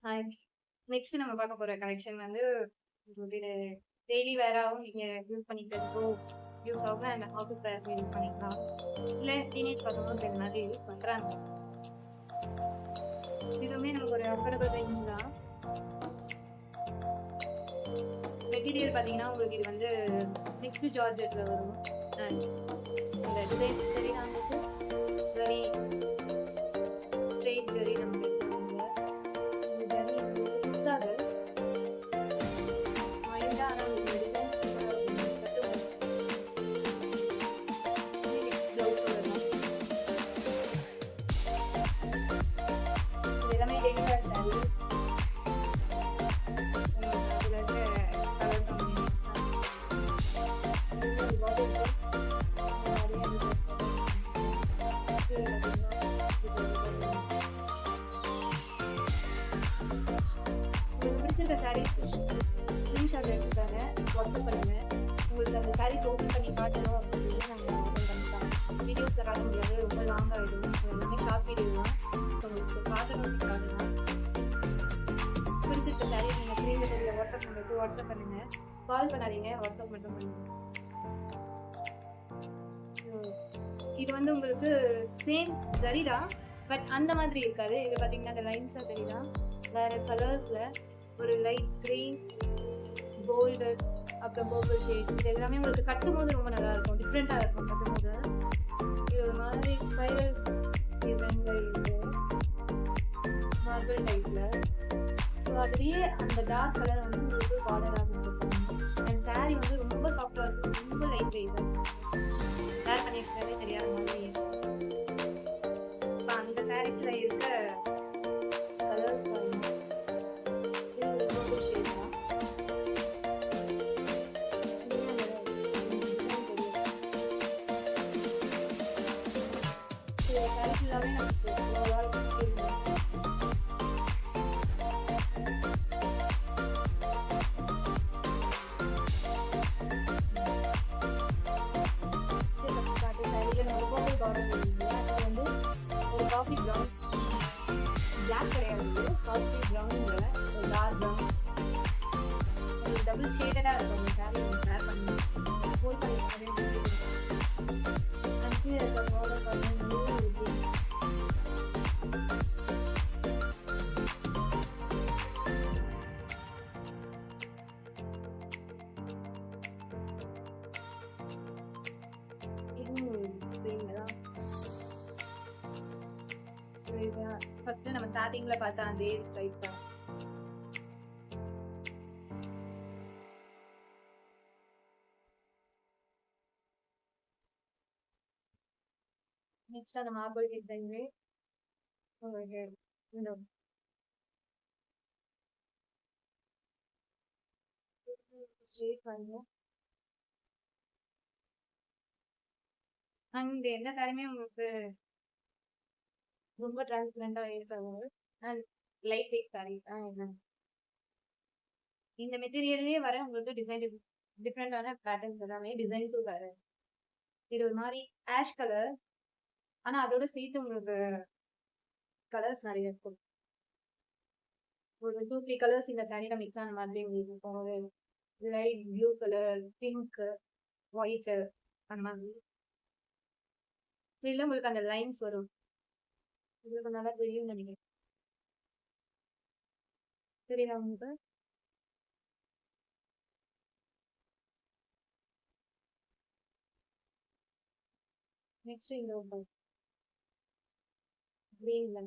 Hi. Next நம்ம பார்க்க போற கலெக்ஷன் வந்து இது டெய்லி வேராவும் நீங்க யூஸ் பண்ணிக்கிறதுக்கோ யூஸ் ஆகும். அண்ட் ஆஃபீஸ் வேர்க்கும் யூஸ் பண்ணிக்கலாம். இல்ல டீனேஜ் பசங்களும் இப்ப இந்த மாதிரி யூஸ் பண்றாங்க. இதுவுமே நமக்கு ஒரு அஃபோர்டபுள் ரேஞ்ச் தான். மெட்டீரியல் பார்த்தீங்கன்னா, உங்களுக்கு இது வந்து மிக்ஸ்டு ஜார்ஜெட்ல வரும். அண்ட் இந்த டிசைன் சரியா வந்துட்டு சரி ஸ்ட்ரெயிட் ஜரி நம்ம எடுத்துக்கோங்க. இந்த ஜரி திக்காக மைல்டா ஆனா உங்களுக்கு டிசைன் சூப்பரா இருக்கும். ப்ளவுஸ் வரும். இது எல்லாமே டெய்லி வேர் சாரீஸ். அதுல இருக்க கலர் காம்பினேஷன் உங்களுக்கு பிடிச்சிருக்க சாரீஸ் ஸ்கிரீன்ஷாட் எடுத்துக்காங்க, வாட்ஸ்அப் பண்ணுங்க. உங்களுக்கு அந்த சாரீஸ் ஓப்பன் பண்ணி காட்டணும் அப்படின்னு நாங்கள் ஓப்பன் பண்ணிக்கலாம். வீடியோஸில் காட்ட முடியாது, ரொம்ப லாங் ஆகிடும். எல்லாமே ஷார்ட் வீடியோ தான். உங்களுக்கு காட்டணும் காட்டலாம். பிடிச்சிருக்க சாரீஸ் நீங்கள் ஸ்க்ரீனில் தெரியல வாட்ஸ்அப் நம்பருக்கு வாட்ஸ்அப் பண்ணுங்க. கால் பண்ணாதீங்க, வாட்ஸ்அப் மட்டும் பண்ணுங்க. இது வந்து உங்களுக்கு சேம் ஜரி தான், பட் அந்த மாதிரி இருக்காது. இது பார்த்தீங்கன்னா அந்த லைன்ஸாக தெரியுதான், வேற கலர்ஸ்ல ஒரு லைட் கிரீன், கோல்டு, அப்புறம் பர்பிள் ஷேட். இது எல்லாமே உங்களுக்கு கட்டும் போது ரொம்ப நல்லா இருக்கும், டிஃப்ரெண்டா இருக்கும் கட்டும் போது. இது ஒரு மாதிரி ஸ்பைரல் டிசைன்ல இருக்கு, மார்பிள் டைப்ல. ஸோ அதுலேயே அந்த டார்க் கலர் வந்து உங்களுக்கு பார்டராக கொடுத்துருக்காங்க. அண்ட் சாரீ வந்து ரொம்ப சாஃப்டாக இருக்கும், ரொம்ப லைட் வெயிட்டாக இருக்கும். வேர் பண்ணியிருக்கிறதே தெரியாத மாதிரி. இப்போ அந்த சாரீஸ்ல இருக்க கலர்ஸ் பாருங்க. இது ஒரு பர்பிள் ஷேட் தான். சாரீ ஃபுல்லாகவே நமக்கு ஓவரால் இருக்கும். ஒரு காஃபி ப்ரௌன், பிளாக் கிடையாது, காஃபி ப்ரௌன்ல ஒரு டார்க் ப்ரௌன், ஒரு டபுள் ஷேடடாக இருக்கும். அந்த சாரீ வேர் பண்ணி ஹோல் பண்ணி கீழே இருக்க பார்டர் பண்ணி இதுவும் ஃபர்ஸ்ட் நம்ம ஸ்டார்டிங்ல பார்த்தா அதே ஸ்ட்ரைட் தான். நெக்ஸ்ட் அந்த மார்பிள் டிசைன்லே உங்களுக்கு இந்த ஸ்ட்ரெயிட் வந்து அண்ட் எந்த சாரியுமே உங்களுக்கு ரொம்ப டிரான்ஸ்பரண்டா இருக்காது. அண்ட் லைட் வெயிட் சாரீஸ் தான் என்ன. இந்த மெட்டீரியல்லே வர உங்களுக்கு டிசைன் டிஃப்ரெண்டான பேட்டர்ன்ஸ் எல்லாமே டிசைன்ஸும் வர. இது ஒரு மாதிரி ஆஷ் கலர், ஆனா அதோட சேர்த்து உங்களுக்கு கலர்ஸ் நிறைய இருக்கும். ஒரு 2-3 கலர்ஸ் இந்த சாரியில மிக்ஸ் ஆன மாதிரி உங்களுக்கு இருக்கும். ஒரு light blue colour, pink, white அந்த மாதிரி. இதுல உங்களுக்கு அந்த லைன்ஸ் வரும். உங்களுக்கு நல்லா தெரியும் நினைக்கிறேன். தெரியுதா உங்களுக்கு? நெக்ஸ்ட் இந்த கிரீன்ல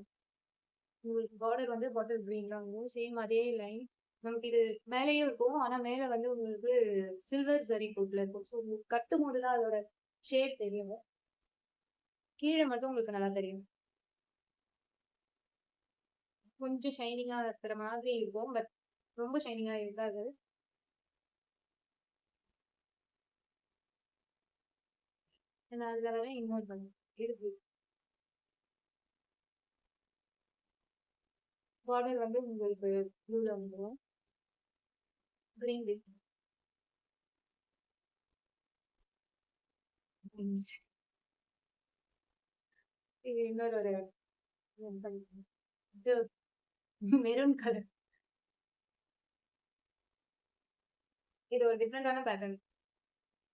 உங்களுக்கு பார்டர் வந்து பாட்டில் கிரீன்ல வரும். சேம் அதே லைன் நமக்கு இது மேலேயும் இருக்கும், ஆனா மேல வந்து உங்களுக்கு சில்வர் ஜரி கோட்ல இருக்கும். ஸோ உங்களுக்கு கட்டும் போதுதான் அதோட ஷேப் தெரியும். கீழே மட்டும் உங்களுக்கு நல்லா தெரியும். கொஞ்சம் ஷைனிங்கா இருக்கிற மாதிரி இருக்கும், பட் ரொம்ப ஷைனிங்கா இருக்காது. நான் அதுல வர இன்வால்வ் பண்ணேன் இருக்கு. பார்டர் வந்து உங்களுக்கு ப்ளூல வந்துடும், கிரீன் வித் இது இன்னொரு ஒரு இது மெரூன் கலர். இது ஒரு டிஃபரெண்டான பேட்டர்ன்.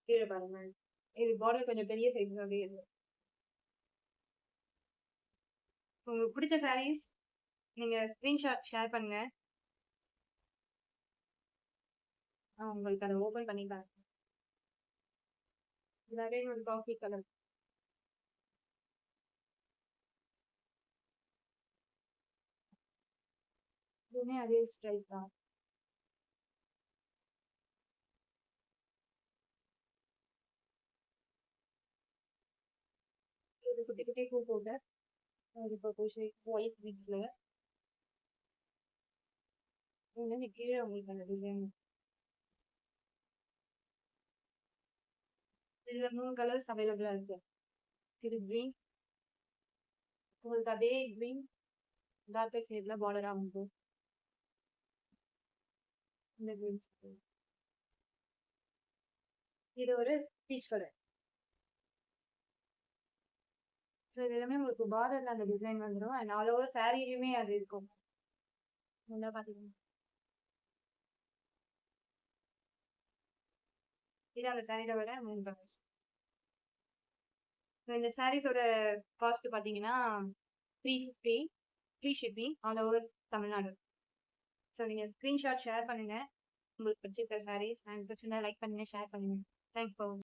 கீழ பாருங்க. இது பார்டர் கொஞ்சம் பெரிய சைஸ்ல இருக்கு. உங்களுக்கு பிடிச்ச சாரீஸ் நீங்க ஸ்கிரீன்ஷாட் ஷேர் பண்ணுங்க. உங்களுக்கு அத ஓப்பன் பண்ணி காட்டுறேன். இது அகைன் ஒரு காஃபி கலர். இதுவுமே அதே ஸ்டைல் தான். இது குட்டி குட்டி பூ போட்டு ஒரு பர்பிள் ஷேட் ஒயிட் பீட்ஸ்ல இன்னும் கீழே உங்களுக்கு அந்த டிசைன். இதுல 3 கலர்ஸ் அவைலபிளா இருக்கு. இது கிரீன், உங்களுக்கு அதே கிரீன் டார்க்கர் ஷேட்ல பார்டரா வந்து இந்த கிரீன். இது ஒரு பீச் கலர். ஸோ இது எல்லாமே உங்களுக்கு பார்டர்ல அந்த டிசைன் வந்துடும். அண்ட் ஆல் ஓவர் சாரிலையுமே அது இருக்கும். நல்லா பாத்தீங்கன்னா இது அந்த சாரியோட விட 3 கலர்ஸ். ஸோ இந்த சாரீஸோட காஸ்ட் பார்த்தீங்கன்னா 350 free shipping all over Tamil Nadu. So நீங்கள் ஸ்க்ரீன்ஷாட் ஷேர் பண்ணுங்க உங்களுக்கு பிடிச்சிருக்க சாரீஸ் அண்ட் பிடிச்சிருந்தா லைக் பண்ணுங்க, ஷேர் பண்ணுங்க. Thanks for